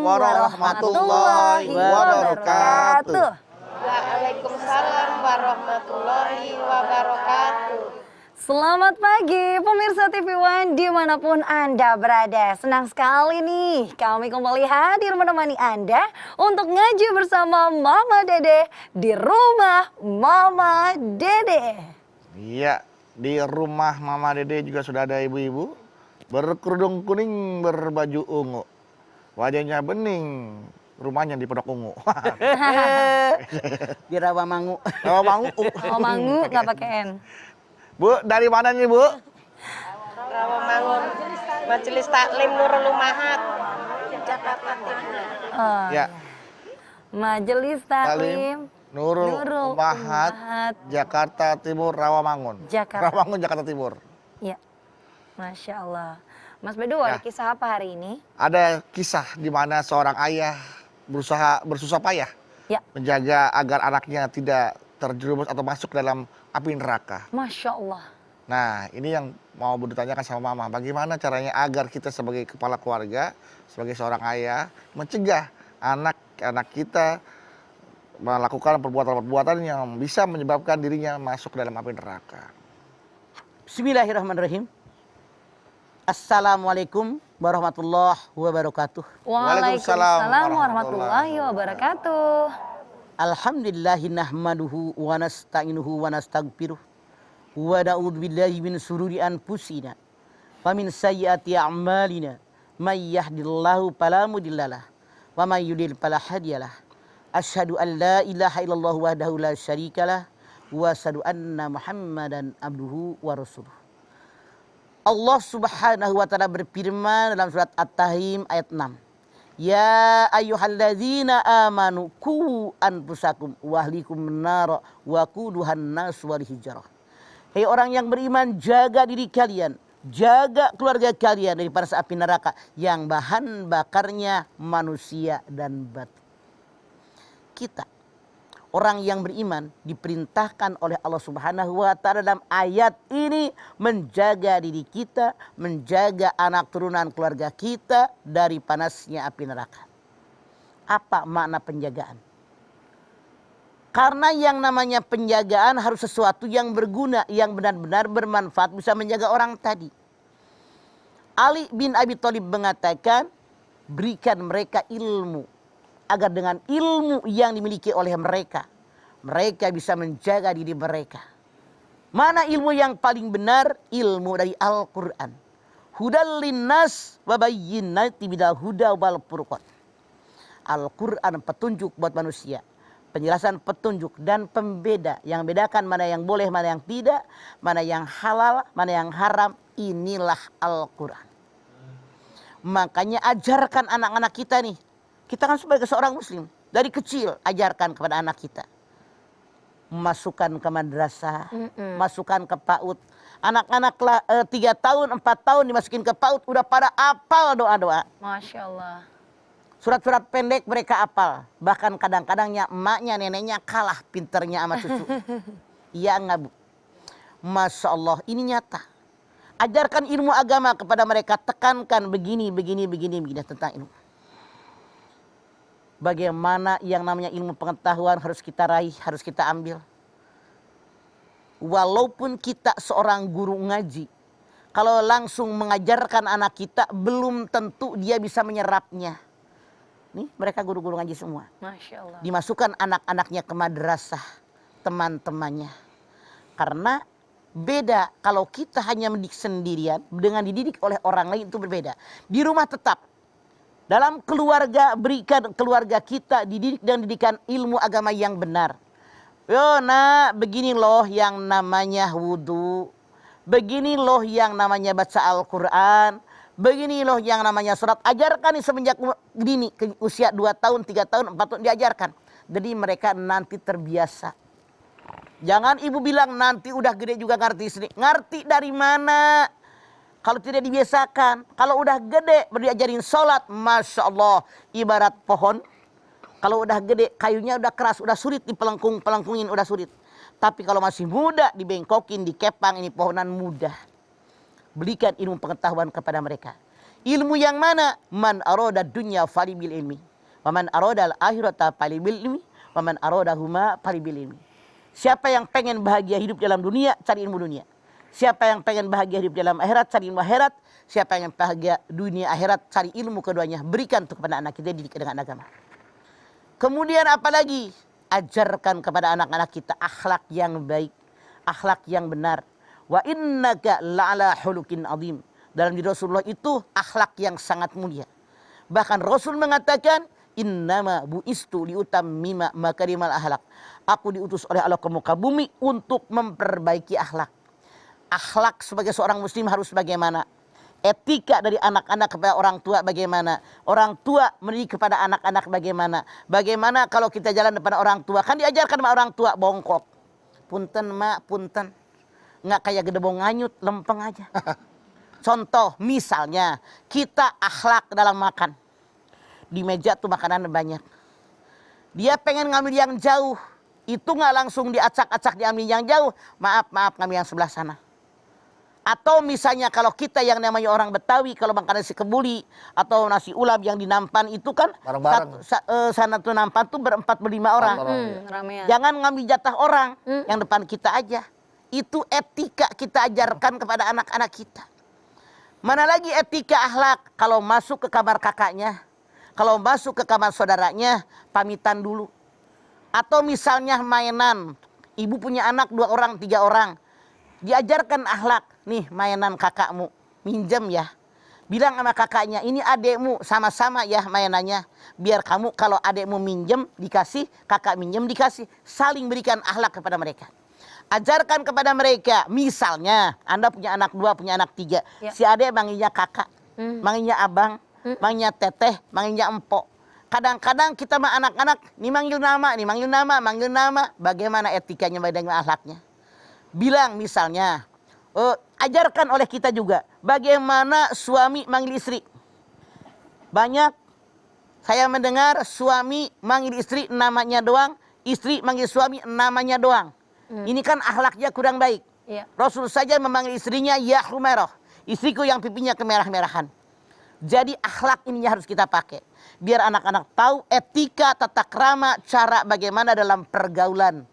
warahmatullahi wabarakatuh. Waalaikumsalam warahmatullahi wabarakatuh. Selamat pagi pemirsa TV One dimanapun Anda berada. Senang sekali nih kami kembali hadir menemani Anda untuk ngaji bersama Mama Dede di rumah Mama Dede. Iya, di rumah Mama Dede juga sudah ada ibu-ibu berkerudung kuning berbaju ungu. Wajahnya bening, rumahnya di Pondok Ungu. Di Rawamangu. Rawamangu. Rawamangu nggak pakai N. Bu, dari mana nih Bu? Rawamangun, Majelis Taklim Nurul Umahat, Jakarta Timur. Ya. Majelis Taklim Nurul Umahat, Jakarta Timur, Rawamangun. Rawamangun, Jakarta Timur. Iya, Masya Allah. Mas Bedu, ada kisah apa hari ini? Ada kisah di mana seorang ayah bersusah payah menjaga agar anaknya tidak terjerumus atau masuk dalam api neraka. Masya Allah. Nah, ini yang mau ditanyakan sama Mama. Bagaimana caranya agar kita sebagai kepala keluarga, sebagai seorang ayah, mencegah anak-anak kita melakukan perbuatan-perbuatan yang bisa menyebabkan dirinya masuk dalam api neraka. Bismillahirrahmanirrahim. Assalamualaikum warahmatullahi wabarakatuh. Waalaikumsalam warahmatullahi wabarakatuh. Alhamdulillahi nahmaduhu wa nasta'inuhu wa nastaghfiruh wa na'udzu billahi min sururi anfusina wa min sayyiati a'malina may yahdihillahu fala mudhillalah wa may yudlil fala hadiyalah. Asyhadu an la ilaha illallah wahdahu la syarikalah wa asyhadu anna Muhammadan abduhu wa rasuluh. Allah Subhanahu wa taala berfirman dalam surat At-Tahrim ayat 6. Ya ayyuhalladzina amanu qu anfusakum wa ahlikum nara wa quduhan nas wal hijarah. Hei orang yang beriman, jaga diri kalian, jaga keluarga kalian dari panas api neraka yang bahan bakarnya manusia dan batu. Kita orang yang beriman diperintahkan oleh Allah Subhanahu wa taala dalam ayat ini menjaga diri kita, menjaga anak turunan keluarga kita dari panasnya api neraka. Apa makna penjagaan? Karena yang namanya penjagaan harus sesuatu yang berguna, yang benar-benar bermanfaat, bisa menjaga orang tadi. Ali bin Abi Thalib mengatakan, berikan mereka ilmu, agar dengan ilmu yang dimiliki oleh mereka, mereka bisa menjaga diri mereka. Mana ilmu yang paling benar? Ilmu dari Al-Quran. Hudal linnas wa bayyinati minal huda wal furqan. Al-Quran petunjuk buat manusia, penjelasan petunjuk dan pembeda yang bedakan mana yang boleh, mana yang tidak, mana yang halal, mana yang haram. Inilah Al-Quran. Makanya ajarkan anak-anak kita nih. Kita kan sebagai seorang muslim, dari kecil ajarkan kepada anak kita. Masukkan ke madrasah, masukkan ke PAUD. Anak-anak 3 tahun, 4 tahun dimasukin ke PAUD, udah pada apal doa-doa. Masya Allah. Surat-surat pendek mereka apal. Bahkan kadang-kadangnya emaknya, neneknya kalah pinternya sama cucu. Iya enggak Bu? Masya Allah, ini nyata. Ajarkan ilmu agama kepada mereka, tekankan begini tentang ilmu. Bagaimana yang namanya ilmu pengetahuan harus kita raih, harus kita ambil. Walaupun kita seorang guru ngaji, kalau langsung mengajarkan anak kita, belum tentu dia bisa menyerapnya. Nih mereka guru-guru ngaji semua. Masya Allah. Dimasukkan anak-anaknya ke madrasah, teman-temannya. Karena beda kalau kita hanya mendidik sendirian, dengan dididik oleh orang lain itu berbeda. Di rumah tetap. Dalam keluarga, berikan keluarga kita dididik dan didikan ilmu agama yang benar. Yo nak, begini loh yang namanya wudhu. Begini loh yang namanya baca Al-Quran. Begini loh yang namanya surat. Ajarkan nih semenjak dini, ke usia 2 tahun, 3 tahun, 4 tahun diajarkan. Jadi mereka nanti terbiasa. Jangan ibu bilang nanti udah gede juga ngerti sendiri. Ngerti dari mana? Kalau tidak dibiasakan, kalau udah gede baru diajarin sholat, Masya Allah, ibarat pohon. Kalau udah gede, kayunya udah keras, udah sulit dipelengkungin, udah sulit. Tapi kalau masih muda, dibengkokin, dikepang, ini pohonan mudah. Berikan ilmu pengetahuan kepada mereka. Ilmu yang mana? Man arada dunya falibil ilmi. Wa man arada al-akhirata falibil ilmi. Wa man aradahuma falibil ilmi. Siapa yang pengen bahagia hidup dalam dunia, cari ilmu dunia. Siapa yang pengen bahagia hidup dalam akhirat, cari ilmu akhirat. Siapa yang bahagia dunia akhirat, cari ilmu keduanya. Berikan untuk kepada anak kita, didik dengan agama. Kemudian apalagi? Ajarkan kepada anak-anak kita akhlak yang baik, akhlak yang benar. Wa innaka la'ala hulukin azim. Dalam diri Rasulullah itu akhlak yang sangat mulia. Bahkan Rasul mengatakan, innama bu'istu liutammima makarimal akhlak. Aku diutus oleh Allah ke muka bumi untuk memperbaiki akhlak. Akhlak sebagai seorang muslim harus bagaimana? Etika dari anak-anak kepada orang tua bagaimana? Orang tua mendidik kepada anak-anak bagaimana? Bagaimana kalau kita jalan depan orang tua? Kan diajarkan sama orang tua bongkok. Punten mak, punten. Nggak kayak gedebong nganyut, lempeng aja. Contoh, misalnya kita akhlak dalam makan. Di meja tuh makanan banyak. Dia pengen ngambil yang jauh. Itu nggak langsung diacak-acak diambil yang jauh. Maaf, ngambil yang sebelah sana. Atau misalnya kalau kita yang namanya orang Betawi, kalau makan nasi kebuli atau nasi ulam yang di nampan itu kan Bareng-bareng. sana tuh nampan tuh berempat berlima orang. Ramean. Jangan ngambil jatah orang yang depan kita aja. Itu etika kita ajarkan kepada anak-anak kita. Mana lagi etika akhlak? Kalau masuk ke kamar kakaknya, kalau masuk ke kamar saudaranya, pamitan dulu. Atau misalnya mainan, ibu punya anak 2 orang, 3 orang. Diajarkan akhlak, nih mainan kakakmu, minjem ya. Bilang sama kakaknya, ini adekmu, sama-sama ya mainannya. Biar kamu kalau adekmu minjem dikasih, kakak minjem dikasih. Saling berikan akhlak kepada mereka. Ajarkan kepada mereka, misalnya Anda punya anak 2, punya anak 3. Ya. Si adek manggilnya kakak, manggilnya abang, manggilnya teteh, manggilnya empok. Kadang-kadang kita sama anak-anak, ini manggil nama. Bagaimana etikanya, bagaimana akhlaknya. Bilang misalnya, ajarkan oleh kita juga, bagaimana suami manggil istri. Banyak saya mendengar suami manggil istri namanya doang, istri manggil suami namanya doang. Ini kan akhlaknya kurang baik. Iya. Rasul saja memanggil istrinya ya Humairah, istriku yang pipinya kemerah-merahan. Jadi akhlak ininya harus kita pakai. Biar anak-anak tahu etika, tata krama, cara bagaimana dalam pergaulan.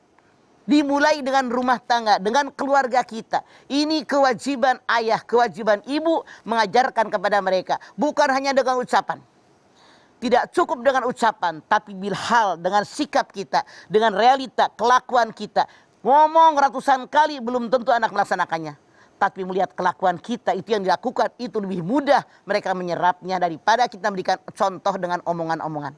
Dimulai dengan rumah tangga, dengan keluarga kita. Ini kewajiban ayah, kewajiban ibu mengajarkan kepada mereka. Bukan hanya dengan ucapan. Tidak cukup dengan ucapan, tapi bilhal, dengan sikap kita, dengan realita, kelakuan kita. Ngomong ratusan kali belum tentu anak melaksanakannya. Tapi melihat kelakuan kita, itu yang dilakukan, itu lebih mudah mereka menyerapnya daripada kita memberikan contoh dengan omongan-omongan.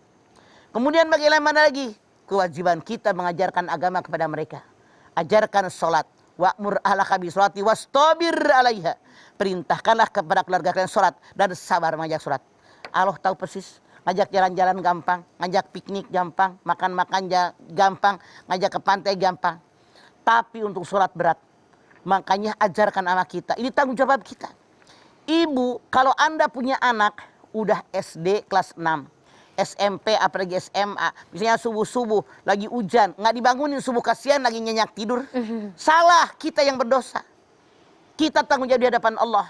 Kemudian bagaimana lagi? Kewajiban kita mengajarkan agama kepada mereka. Ajarkan sholat. Wa'mur ahlaka bisolati wastabir alaiha. Perintahkanlah kepada keluarga kalian sholat dan sabar mengajak sholat. Allah tahu persis. Ngajak jalan-jalan gampang, ngajak piknik gampang, makan-makan gampang, ngajak ke pantai gampang. Tapi untuk sholat berat. Makanya ajarkan anak kita. Ini tanggung jawab kita. Ibu, kalau Anda punya anak, udah SD kelas 6. SMP apalagi SMA. Misalnya subuh-subuh lagi hujan. Nggak dibangunin subuh, kasihan lagi nyenyak tidur. Salah, kita yang berdosa. Kita tanggung jawab di hadapan Allah.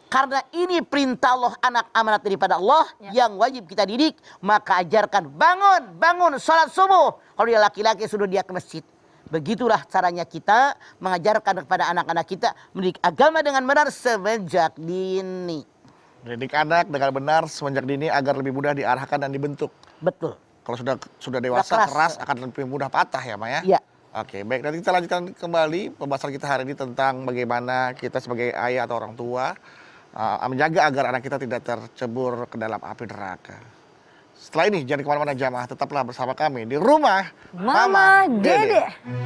Karena ini perintah Allah, anak amanat daripada Allah yang wajib kita didik. Maka ajarkan, bangun, sholat subuh. Kalau dia laki-laki sudah dia ke masjid. Begitulah caranya kita mengajarkan kepada anak-anak kita mendidik agama dengan benar semenjak dini. Mendidik anak dengan benar semenjak dini agar lebih mudah diarahkan dan dibentuk. Betul. Kalau sudah dewasa, keras akan lebih mudah patah ya, Maya? Iya. Oke, baik. Nanti kita lanjutkan kembali pembahasan kita hari ini tentang bagaimana kita sebagai ayah atau orang tua menjaga agar anak kita tidak tercebur ke dalam api neraka. Setelah ini jangan kemana-mana jamaah, tetaplah bersama kami di rumah Mama Dede.